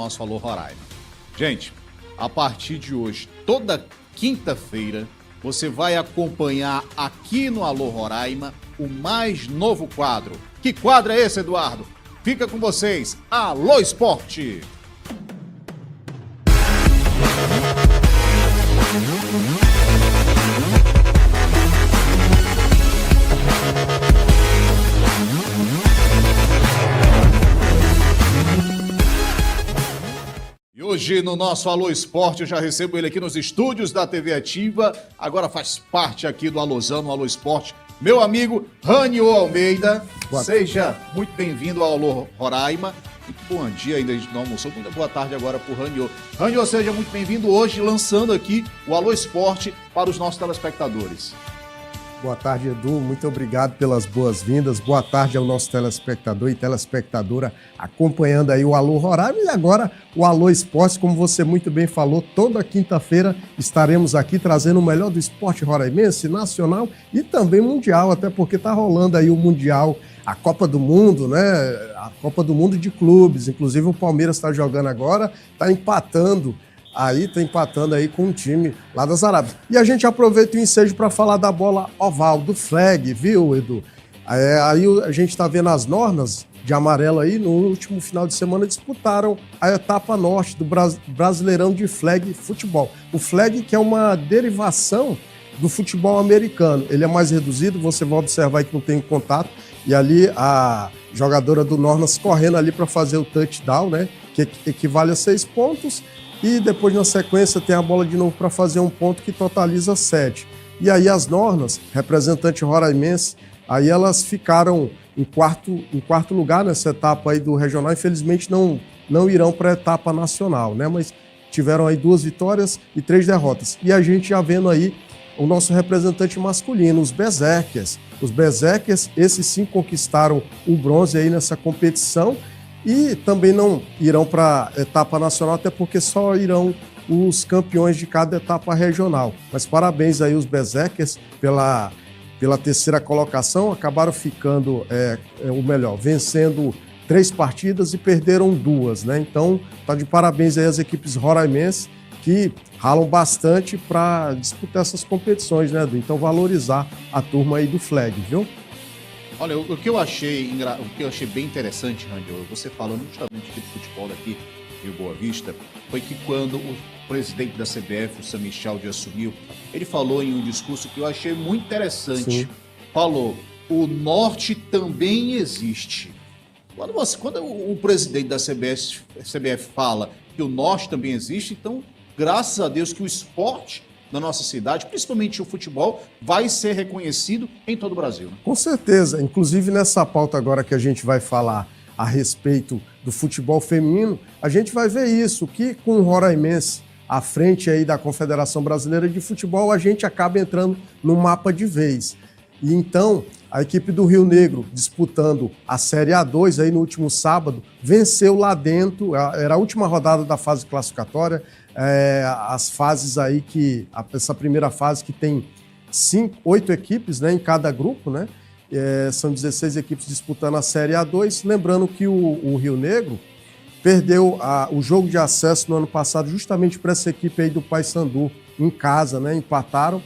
nosso Alô Roraima. Gente, a partir de hoje, toda quinta-feira, você vai acompanhar aqui no Alô Roraima o mais novo quadro. Que quadro é esse, Eduardo? Fica com vocês, Alô Esporte! E hoje no nosso Alô Esporte eu já recebo ele aqui nos estúdios da TV Ativa, agora faz parte aqui do Alôzão, no Alô Esporte, meu amigo Rânio Almeida. Seja muito bem-vindo ao Alô Roraima. Muito bom dia, ainda a gente não almoçou, muita boa tarde agora pro Rânio. Rânio, seja muito bem-vindo hoje, lançando aqui o Alô Esporte para os nossos telespectadores. Boa tarde, Edu. Muito obrigado pelas boas-vindas. Boa tarde ao nosso telespectador e telespectadora acompanhando aí o Alô Roraima e agora o Alô Esporte, como você muito bem falou, toda quinta-feira estaremos aqui trazendo o melhor do esporte roraimense, nacional e também mundial, até porque tá rolando aí o Mundial, a Copa do Mundo, né? A Copa do Mundo de clubes. Inclusive o Palmeiras está jogando agora, tá empatando aí com um time lá das Arábias. E a gente aproveita o ensejo para falar da bola oval, do flag, viu, Edu? Aí a gente está vendo as Nornas de amarelo aí, no último final de semana disputaram a etapa norte do Brasileirão de Flag Futebol. O flag que é uma derivação do futebol americano. Ele é mais reduzido, você vai observar que não tem contato, e ali a jogadora do Nornas correndo ali para fazer o touchdown, né? Que equivale a 6 pontos. E depois, na sequência, tem a bola de novo para fazer um ponto que totaliza 7. E aí as Nornas, representante roraimense, aí elas ficaram em quarto lugar nessa etapa aí do regional. Infelizmente não irão para a etapa nacional, né? Mas tiveram aí 2 vitórias e 3 derrotas. E a gente já vendo aí o nosso representante masculino, os Berserkers. Os Berserkers, esses sim conquistaram o bronze aí nessa competição. E também não irão para a etapa nacional, até porque só irão os campeões de cada etapa regional. Mas parabéns aí os Berserkers pela 3ª colocação, acabaram ficando, vencendo 3 partidas e perderam 2, né? Então, tá de parabéns aí as equipes roraimenses que ralam bastante para disputar essas competições, né, Edu? Então, valorizar a turma aí do flag, viu? Olha, o que eu achei bem interessante, Rânio, você falando justamente aqui do futebol daqui de Boa Vista, foi que quando o presidente da CBF, o Sam Michaldi, assumiu, ele falou em um discurso que eu achei muito interessante. Sim. Falou, o norte também existe. Quando o presidente da CBF fala que o norte também existe, então, graças a Deus que o esporte na nossa cidade, principalmente o futebol, vai ser reconhecido em todo o Brasil. Né? Com certeza. Inclusive, nessa pauta agora que a gente vai falar a respeito do futebol feminino, a gente vai ver isso, que com o roraimense à frente aí da Confederação Brasileira de Futebol, a gente acaba entrando no mapa de vez. E então, a equipe do Rio Negro, disputando a Série A2 aí no último sábado, venceu lá dentro, era a última rodada da fase classificatória, as fases aí essa primeira fase que tem 8 equipes, né, em cada grupo, né? São 16 equipes disputando a Série A2. Lembrando que o Rio Negro perdeu o jogo de acesso no ano passado justamente para essa equipe aí do Paysandu em casa, né? Empataram,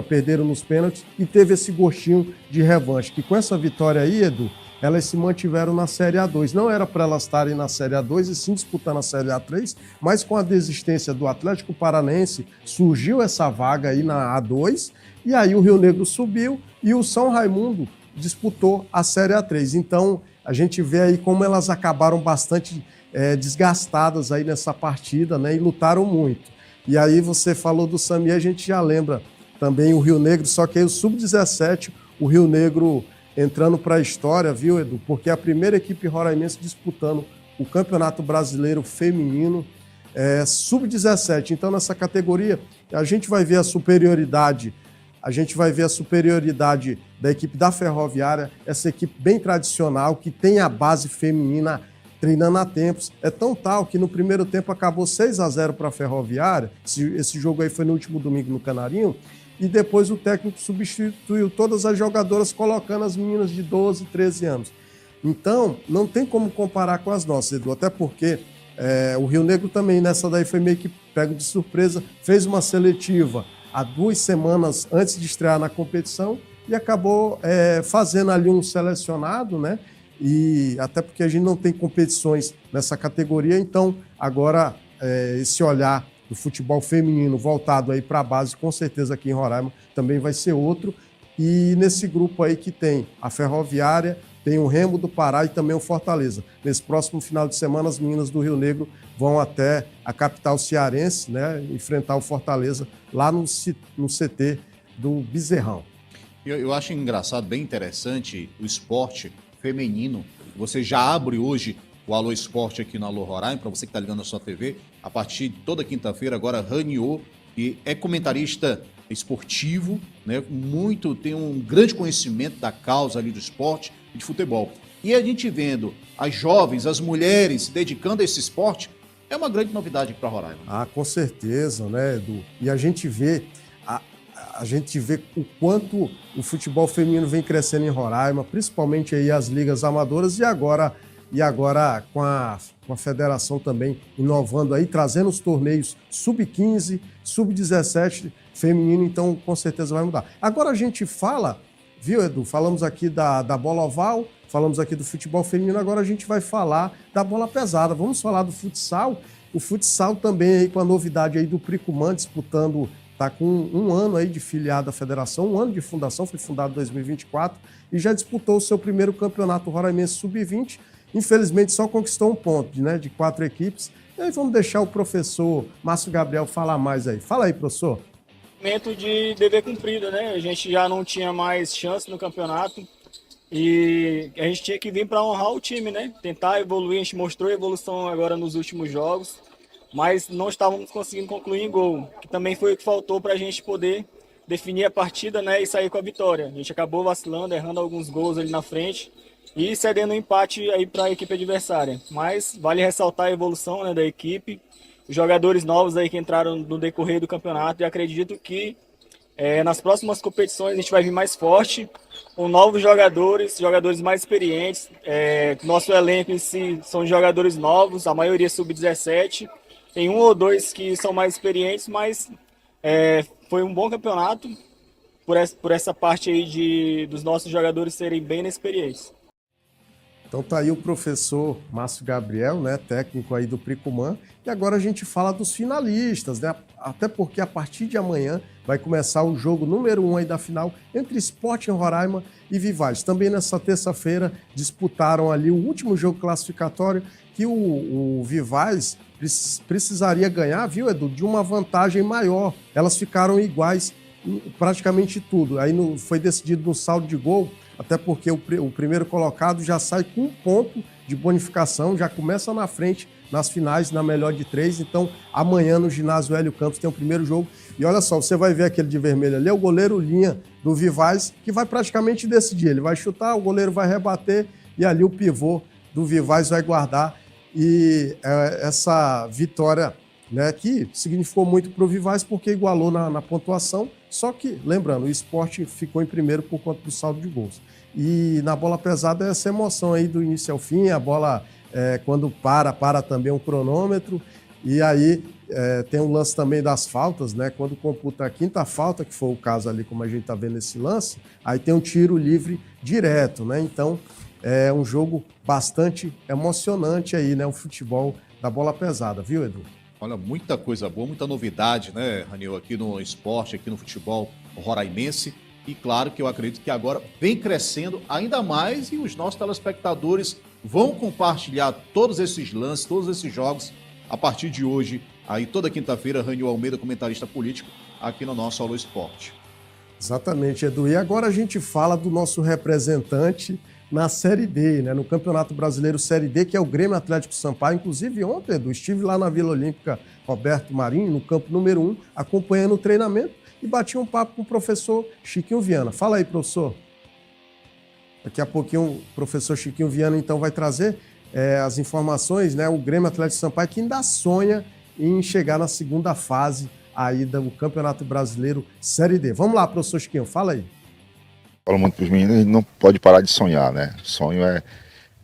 perderam nos pênaltis e teve esse gostinho de revanche, que com essa vitória aí, Edu, elas se mantiveram na Série A2. Não era para elas estarem na Série A2 e sim disputando a Série A3, mas com a desistência do Atlético Paranaense, surgiu essa vaga aí na A2, e aí o Rio Negro subiu e o São Raimundo disputou a Série A3. Então, a gente vê aí como elas acabaram bastante desgastadas aí nessa partida, né, e lutaram muito. E aí você falou do Sami, a gente já lembra também o Rio Negro, só que aí o Sub-17, o Rio Negro entrando para a história, viu, Edu? Porque é a primeira equipe roraimense disputando o Campeonato Brasileiro Feminino Sub-17. Então, nessa categoria, a gente vai ver a superioridade da equipe da Ferroviária, essa equipe bem tradicional, que tem a base feminina treinando há tempos. É tão tal que no primeiro tempo acabou 6-0 para a Ferroviária, esse jogo aí foi no último domingo no Canarinho, e depois o técnico substituiu todas as jogadoras, colocando as meninas de 12, 13 anos. Então, não tem como comparar com as nossas, Edu, até porque O Rio Negro também, nessa daí, foi meio que pego de surpresa, fez uma seletiva há 2 semanas antes de estrear na competição e acabou fazendo ali um selecionado, né? E até porque a gente não tem competições nessa categoria, então agora esse olhar do futebol feminino voltado aí para a base, com certeza aqui em Roraima também vai ser outro. E nesse grupo aí que tem a Ferroviária, tem o Remo do Pará e também o Fortaleza. Nesse próximo final de semana, as meninas do Rio Negro vão até a capital cearense, né, enfrentar o Fortaleza lá no CT do Bezerrão. Eu acho engraçado, bem interessante, o esporte feminino. Você já abre hoje o Alô Esporte aqui no Alô Roraima, para você que está ligando na sua TV, a partir de toda quinta-feira, agora Raniô, que é comentarista esportivo, né? Tem um grande conhecimento da causa ali do esporte e de futebol. E a gente vendo as jovens, as mulheres se dedicando a esse esporte, é uma grande novidade para Roraima. Ah, com certeza, né, Edu? E a gente vê o quanto o futebol feminino vem crescendo em Roraima, principalmente aí as ligas amadoras e agora com a federação também inovando aí, trazendo os torneios sub-15, sub-17 feminino, então com certeza vai mudar. Agora a gente fala, viu, Edu? Falamos aqui da bola oval, falamos aqui do futebol feminino, agora a gente vai falar da bola pesada. Vamos falar do futsal. O futsal também aí com a novidade aí do Pricumã disputando, está com um ano aí de filiado à federação, um ano de fundação, foi fundado em 2024 e já disputou o seu primeiro campeonato roraimense sub-20. Infelizmente só conquistou um ponto, né, de 4 equipes. E aí vamos deixar o professor Márcio Gabriel falar mais aí. Fala aí, professor. Momento de dever cumprido, né? A gente já não tinha mais chance no campeonato e a gente tinha que vir para honrar o time, né? Tentar evoluir, a gente mostrou evolução agora nos últimos jogos, mas não estávamos conseguindo concluir em gol, que também foi o que faltou para a gente poder definir a partida, né, e sair com a vitória. A gente acabou vacilando, errando alguns gols ali na frente e cedendo um empate aí para a equipe adversária. Mas vale ressaltar a evolução, né, da equipe, os jogadores novos aí que entraram no decorrer do campeonato, e acredito que nas próximas competições a gente vai vir mais forte, com novos jogadores mais experientes. Nosso elenco em si são jogadores novos, a maioria sub-17, tem 1 ou 2 que são mais experientes, mas foi um bom campeonato por essa parte aí dos nossos jogadores serem bem inexperientes. Então tá aí o professor Márcio Gabriel, né, técnico aí do Pricumã, e agora a gente fala dos finalistas, né, até porque a partir de amanhã vai começar o jogo número 1 aí da final entre Sport em Roraima e Vivaz. Também nessa terça-feira disputaram ali o último jogo classificatório que o Vivaz precisaria ganhar, viu, Edu, de uma vantagem maior. Elas ficaram iguais em praticamente tudo. Aí foi decidido no saldo de gol, até porque o primeiro colocado já sai com 1 ponto de bonificação, já começa na frente nas finais, na melhor de 3. Então, amanhã no ginásio Hélio Campos tem o primeiro jogo. E olha só, você vai ver aquele de vermelho ali, é o goleiro Linha do Vivaz, que vai praticamente decidir. Ele vai chutar, o goleiro vai rebater e ali o pivô do Vivaz vai guardar. E essa vitória, né, que significou muito para o Vivaz porque igualou na pontuação, só que, lembrando, o Sport ficou em primeiro por conta do saldo de gols. E na bola pesada é essa emoção aí do início ao fim, a bola quando para também um cronômetro, e aí tem um lance também das faltas, né, quando computa a 5ª falta, que foi o caso ali como a gente está vendo esse lance, aí tem um tiro livre direto, né, então é um jogo bastante emocionante aí, né, o futebol da bola pesada, viu, Edu? Olha, muita coisa boa, muita novidade, né, Raniel, aqui no esporte, aqui no futebol roraimense. E claro que eu acredito que agora vem crescendo ainda mais e os nossos telespectadores vão compartilhar todos esses lances, todos esses jogos a partir de hoje. Aí toda quinta-feira, Raniel Almeida, comentarista político, aqui no nosso Alô Esporte. Exatamente, Edu. E agora a gente fala do nosso representante na Série D, né, no Campeonato Brasileiro Série D, que é o Grêmio Atlético Sampaio. Inclusive ontem, Edu, estive lá na Vila Olímpica Roberto Marinho, no campo número 1, acompanhando o treinamento e bati um papo com o professor Chiquinho Viana. Fala aí, professor. Daqui a pouquinho o professor Chiquinho Viana então vai trazer as informações, né, o Grêmio Atlético Sampaio que ainda sonha em chegar na segunda fase aí do Campeonato Brasileiro Série D. Vamos lá, professor Chiquinho, fala aí. Falo muito para os meninos, a gente não pode parar de sonhar, né? Sonho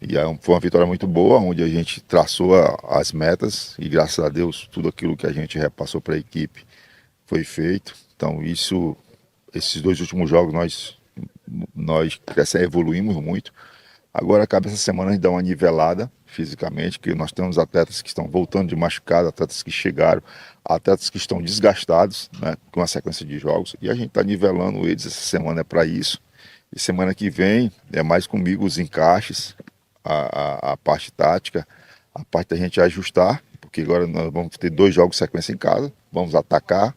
E foi uma vitória muito boa, onde a gente traçou as metas e, graças a Deus, tudo aquilo que a gente repassou para a equipe foi feito. Então, esses 2 últimos jogos nós evoluímos muito. Agora, cabe essa semana a gente dar uma nivelada fisicamente, que nós temos atletas que estão voltando de machucado, atletas que chegaram, atletas que estão desgastados, né, com a sequência de jogos, e a gente está nivelando eles. Essa semana é para isso. E semana que vem é mais comigo os encaixes, a parte tática, a parte da gente ajustar, porque agora nós vamos ter 2 jogos de sequência em casa, vamos atacar,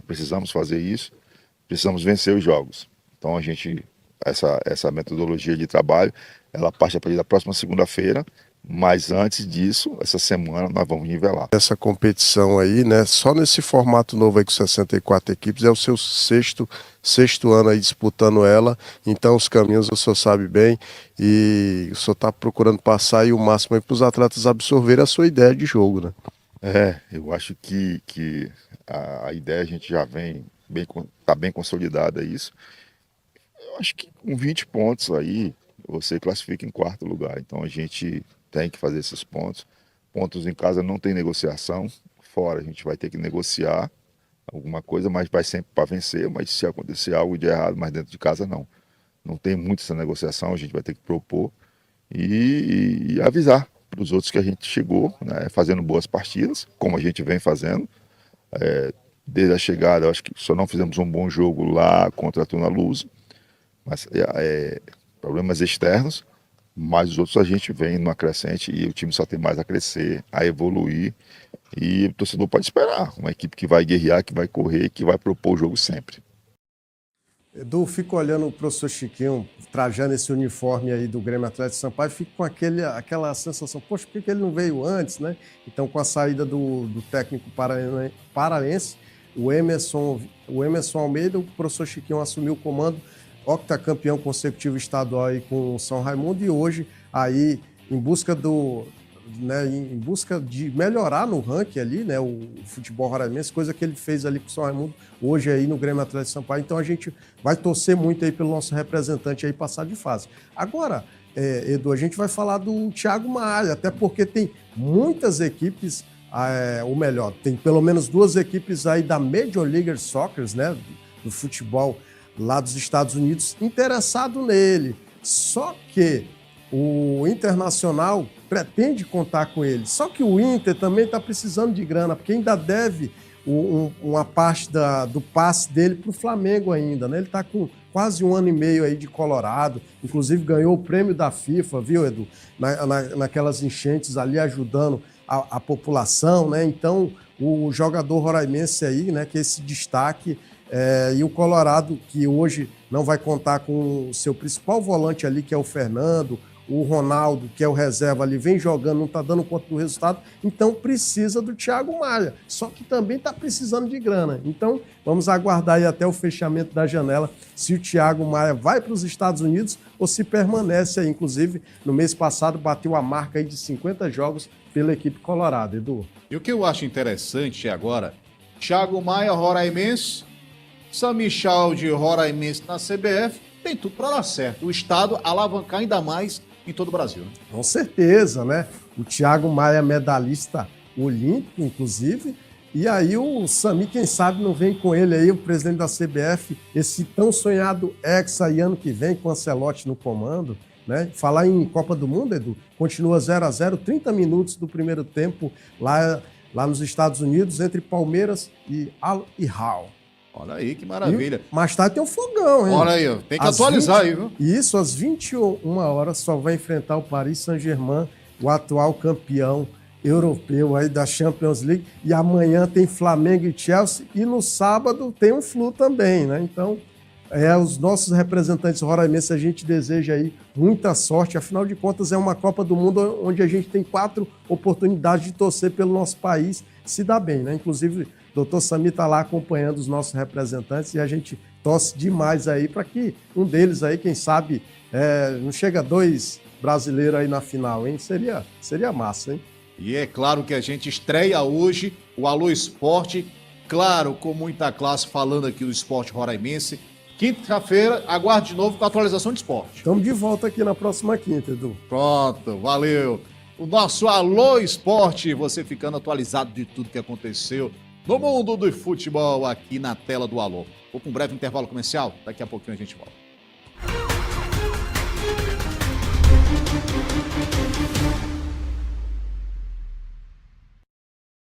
precisamos fazer isso, precisamos vencer os jogos. Então a gente, essa metodologia de trabalho, ela parte a partir da próxima segunda-feira, mas antes disso, essa semana nós vamos nivelar. Essa competição aí, né, só nesse formato novo aí com 64 equipes, é o seu sexto ano aí disputando ela, então os caminhos o senhor sabe bem e o senhor está procurando passar aí o máximo aí para os atletas absorverem a sua ideia de jogo, né? Eu acho que a ideia a gente já está bem consolidada isso. Eu acho que com 20 pontos aí, você classifica em 4º lugar, então a gente tem que fazer esses pontos. Pontos em casa não tem negociação, fora a gente vai ter que negociar alguma coisa, mas vai sempre para vencer, mas se acontecer algo de errado, mas dentro de casa não tem muito essa negociação, a gente vai ter que propor e avisar para os outros que a gente chegou, né, fazendo boas partidas, como a gente vem fazendo. Desde a chegada, eu acho que só não fizemos um bom jogo lá contra a Tuna Luz, mas problemas externos, mas os outros a gente vem numa crescente e o time só tem mais a crescer, a evoluir, e o torcedor pode esperar uma equipe que vai guerrear, que vai correr, que vai propor o jogo sempre. Edu, fico olhando o professor Chiquinho trajando esse uniforme aí do Grêmio Atlético de Sampaio, fico com aquela sensação, poxa, por que ele não veio antes, né? Então, com a saída do técnico paraense, o Emerson Almeida, o professor Chiquinho assumiu o comando, octacampeão consecutivo estadual aí com o São Raimundo, e hoje aí em busca de melhorar no ranking ali, né, o futebol roraimense, coisa que ele fez ali com o São Raimundo, hoje aí no Grêmio Atlético de Sampaio. Então a gente vai torcer muito aí pelo nosso representante aí passar de fase. Agora, Edu, a gente vai falar do Thiago Maia, até porque tem muitas equipes, ou melhor, tem pelo menos 2 equipes aí da Major League Soccer, né, do futebol lá dos Estados Unidos, interessado nele. Só que o Internacional pretende contar com ele. Só que o Inter também está precisando de grana, porque ainda deve uma parte do passe dele para o Flamengo ainda, né? Ele está com quase 1 ano e meio aí de Colorado, inclusive ganhou o prêmio da FIFA, viu, Edu? Naquelas enchentes ali, ajudando a população, né? Então, o jogador roraimense aí, né, que esse destaque, e o Colorado, que hoje não vai contar com o seu principal volante ali, que é o Fernando, o Ronaldo, que é o reserva ali, vem jogando, não está dando conta do resultado, então precisa do Thiago Maia, só que também está precisando de grana. Então vamos aguardar aí até o fechamento da janela, se o Thiago Maia vai para os Estados Unidos ou se permanece aí. Inclusive, no mês passado bateu a marca aí de 50 jogos pela equipe colorada, Edu. E o que eu acho interessante agora, Thiago Maia, roraimense, São Michel de roraimense na CBF, tem tudo para dar certo. O Estado alavancar ainda mais em todo o Brasil. Né? Com certeza, né? O Thiago Maia, medalhista olímpico, inclusive, e aí o Sami, quem sabe, não vem com ele aí, o presidente da CBF, esse tão sonhado Hexa aí ano que vem, com o Ancelotti no comando, né? Falar em Copa do Mundo, Edu, continua 0-0, 30 minutos do primeiro tempo lá nos Estados Unidos, entre Palmeiras e Al Hilal. Olha aí, que maravilha. E mais tarde tem um fogão, hein? Olha aí, tem que atualizar aí, viu? Isso, às 21 horas só vai enfrentar o Paris Saint-Germain, o atual campeão europeu aí da Champions League. E amanhã tem Flamengo e Chelsea. E no sábado tem um Flu também, né? Então, os nossos representantes roraimenses, a gente deseja aí muita sorte. Afinal de contas, é uma Copa do Mundo onde a gente tem 4 oportunidades de torcer pelo nosso país se dar bem, né? Inclusive, o Dr. Sami está lá acompanhando os nossos representantes e a gente torce demais aí para que um deles aí, quem sabe, não chega 2 brasileiros aí na final, hein? Seria massa, hein? E é claro que a gente estreia hoje o Alô Esporte, claro, com muita classe, falando aqui do esporte roraimense, Quinta-feira, aguarde de novo com a atualização de esporte. Estamos de volta aqui na próxima quinta, Edu. Pronto, valeu. O nosso Alô Esporte, você ficando atualizado de tudo que aconteceu no mundo do futebol aqui na tela do Alô. Vou para um breve intervalo comercial, daqui a pouquinho a gente volta.